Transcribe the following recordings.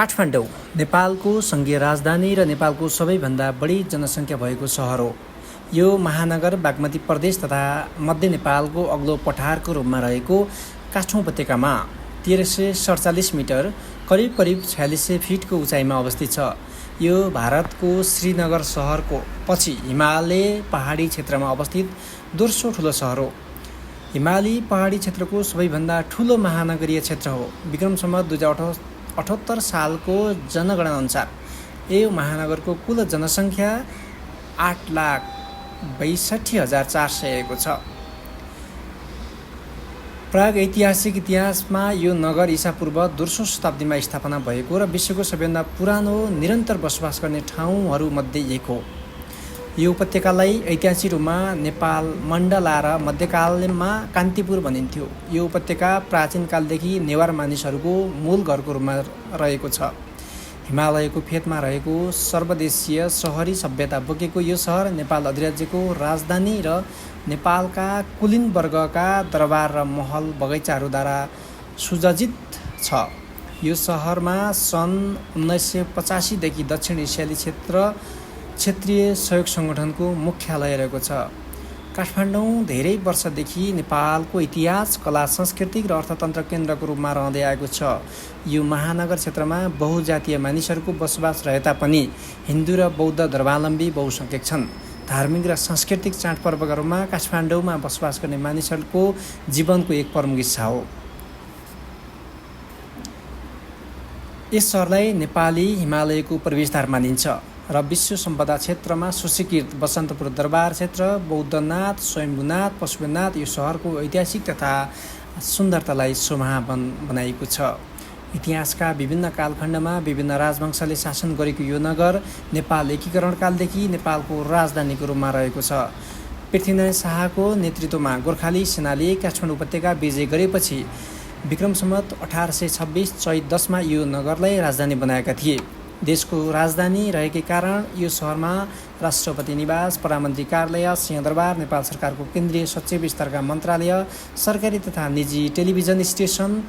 काठमाडौँ नेपालको सङ्घीय राजधानी र नेपालको सबैभन्दा बढी जनसङ्ख्या भएको सहर हो। यो महानगर बागमती प्रदेश तथा मध्य नेपालको अग्लो पठारको रूपमा रहेको काठमाडौँ उपत्यकामा 1347 मिटर करिब 4600 फिटको उचाइमा अवस्थित छ। यो भारतको श्रीनगर सहरको पछि हिमालय पहाडी क्षेत्रमा अवस्थित दोस्रो ठुलो सहर हो। हिमाली पहाडी क्षेत्रको सबैभन्दा ठुलो महानगरीय क्षेत्र हो। विक्रम सम्वत 2078 सालको जनगणना अनुसार यो महानगरको कुल जनसङ्ख्या 8,62,400 को छ। प्राग ऐतिहासिक इतिहासमा यो नगर ईसापूर्व दोस्रो शताब्दीमा स्थापना भएको र विश्वको सबैभन्दा पुरानो निरन्तर बसोबास गर्ने ठाउँहरूमध्ये एक हो। यो उपत्यकालाई ऐतिहासिक रूपमा नेपाल मण्डला र मध्यकालमा कान्तिपुर भनिन्थ्यो। यो उपत्यका प्राचीन कालदेखि नेवार मानिसहरूको मूल घरको रूपमा रहेको छ। हिमालयको फेदमा रहेको सर्वदेशीय सहरी सभ्यता बोकेको यो सहर नेपाल अधिराज्यको राजधानी र नेपालका कुलीन वर्गका दरबार र महल बगैँचाहरूद्वारा सुसज्जित छ। यो सहरमा सन् 1985 देखि दक्षिण एसियाली क्षेत्रीय सहयोग सङ्गठनको मुख्यालय रहेको छ। काठमाडौँ धेरै वर्षदेखि नेपालको इतिहास, कला, सांस्कृतिक र अर्थतन्त्र केन्द्रको रूपमा रहँदै आएको छ। यो महानगर क्षेत्रमा बहुजातीय मानिसहरूको बसोबास रहे तापनि हिन्दू र बौद्ध धर्मावलम्बी बहुसङ्ख्यक छन्। धार्मिक र सांस्कृतिक चाडपर्वहरूमा काठमाडौँमा बसोबास गर्ने मानिसहरूको जीवनको एक प्रमुख हिस्सा हो। यस सहरलाई नेपाली हिमालयको प्रवेशद्वार मानिन्छ र विश्व सम्पदा क्षेत्रमा सूचीकृत बसन्तपुर दरबार क्षेत्र, बौद्धनाथ, स्वयम्भूनाथ, पशुपतिनाथ यो सहरको ऐतिहासिक तथा सुन्दरतालाई शोभावन बनाएको छ। इतिहासका विभिन्न कालखण्डमा विभिन्न राजवंशले शासन गरेको यो नगर नेपाल एकीकरण कालदेखि नेपालको राजधानीको रूपमा रहेको छ। पृथ्वीनारायण शाहको नेतृत्वमा गोर्खाली सेनाले काठमाडौँ उपत्यका विजय गरेपछि विक्रम सम्वत 1826 चैत 10 मा यो नगरलाई राजधानी बनाएका थिए। देशको राजधानी रहेकै कारण यो सहरमा राष्ट्रपति निवास, प्रधानमन्त्री कार्यालय, सिंहदरबार, नेपाल सरकारको केन्द्रीय सचिव स्तरका मन्त्रालय, सरकारी तथा निजी टेलिभिजन स्टेसन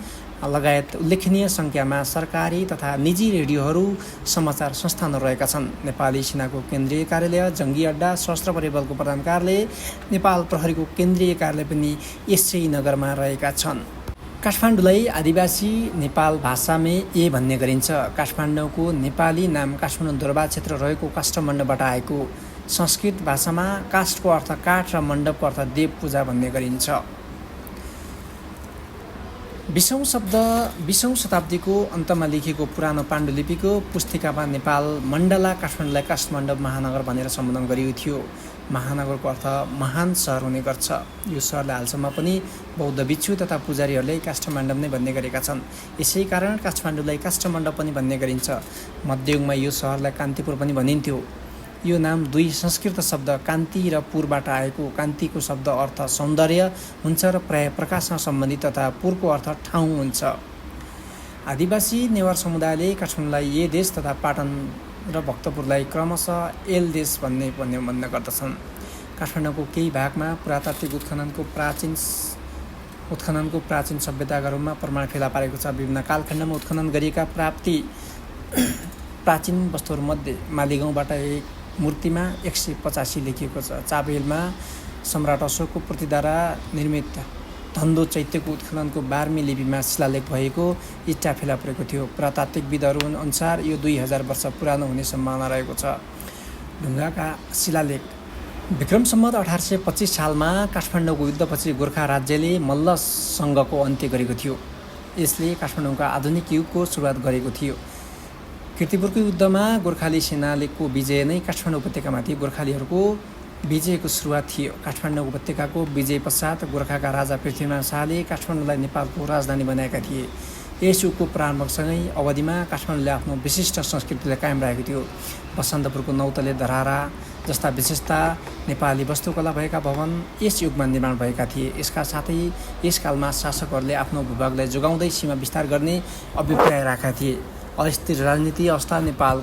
लगायत उल्लेखनीय सङ्ख्यामा सरकारी तथा निजी रेडियोहरू, समाचार संस्थानहरू रहेका छन्। नेपाली सेनाको केन्द्रीय कार्यालय, जङ्गी अड्डा, सशस्त्र परिबलको प्रधान कार्यालय, नेपाल प्रहरीको केन्द्रीय कार्यालय पनि यसै नगरमा रहेका छन्। काठमाडौँलाई आदिवासी नेपाल भाषामा ए भन्ने गरिन्छ। काठमाडौँको नेपाली नाम काठमाडौँ दरबार क्षेत्र रहेको काष्ठमण्डपबाट आएको। संस्कृत भाषामा काष्ठको अर्थ काठ र मण्डपको अर्थ देव पूजा भन्ने गरिन्छ। 20औं शताब्दीको अन्तमा लेखिएको पुरानो पाण्डुलिपिको पुस्तिकामा नेपाल मण्डला काठमाडौँलाई काष्ठमण्डप महानगर भनेर सम्बोधन गरिएको थियो। महानगरको अर्थ महान सहर हुने गर्छ। यो सहरलाई हालसम्म पनि बौद्ध भिक्षु तथा पुजारीहरूले काष्ठमण्डप नै भन्ने गरेका छन्। यसै कारण काठमाडौँलाई काष्ठमण्डप पनि भन्ने गरिन्छ। मध्ययुगमा यो सहरलाई कान्तिपुर पनि भनिन्थ्यो। यो नाम दुई संस्कृत शब्द कान्ति र पुरबाट आएको। कान्तिको शब्द अर्थ सौन्दर्य हुन्छ र प्राय प्रकाशसँग सम्बन्धित तथा पुरको अर्थ ठाउँ हुन्छ। आदिवासी नेवार समुदायले काठमाडौँलाई ए देश तथा पाटन र भक्तपुरलाई क्रमशः एल देश भन्ने गर्दछन्। काठमाडौँको केही भागमा पुरातात्विक उत्खननको प्राचीन सभ्यताका रूपमा प्रमाण फेला पारेको छ। विभिन्न कालखण्डमा उत्खनन गरिएका प्राचीन वस्तुहरूमध्ये मालीगाउँबाट एक मूर्तिमा 185 लेखिएको छ। चाबेलमा सम्राट अशोकको प्रतिद्वारा निर्मित धन्दो चैत्यको उत्खननको 12वीं लिपिमा शिलालेख भएको इट्टा फेला परेको थियो। पुरातात्विकविदहरू अनुसार यो 2000 वर्ष पुरानो हुने सम्भावना रहेको छ। ढुङ्गाका शिलालेख विक्रम सम्वत 1825 सालमा काठमाडौँको युद्धपछि गोर्खा राज्यले मल्ल सङ्घको अन्त्य गरेको थियो। यसले काठमाडौँका आधुनिक युगको सुरुवात गरेको थियो। कीर्तिपुरको युद्धमा गोर्खाली सेनाको विजय नै काठमाडौँ उपत्यकामाथि गोर्खालीहरूको विजयको सुरुवात थियो। काठमाडौँ उपत्यकाको विजय पश्चात गोर्खाका राजा पृथ्वीनारायण शाहले काठमाडौँलाई नेपालको राजधानी बनाएका थिए। यस युगको प्रारम्भसँगै अवधिमा काठमाडौँले आफ्नो विशिष्ट संस्कृतिलाई कायम राखेको थियो। बसन्तपुरको नौतले धरारा जस्ता विशेषता नेपाली वस्तुकला भएका भवन यस युगमा निर्माण भएका थिए। यसका साथै यस कालमा शासकहरूले आफ्नो भूभागलाई जोगाउँदै सीमा विस्तार गर्ने अभिप्राय राखेका थिए। अस्थिर राजनीति अवस्था नेपाल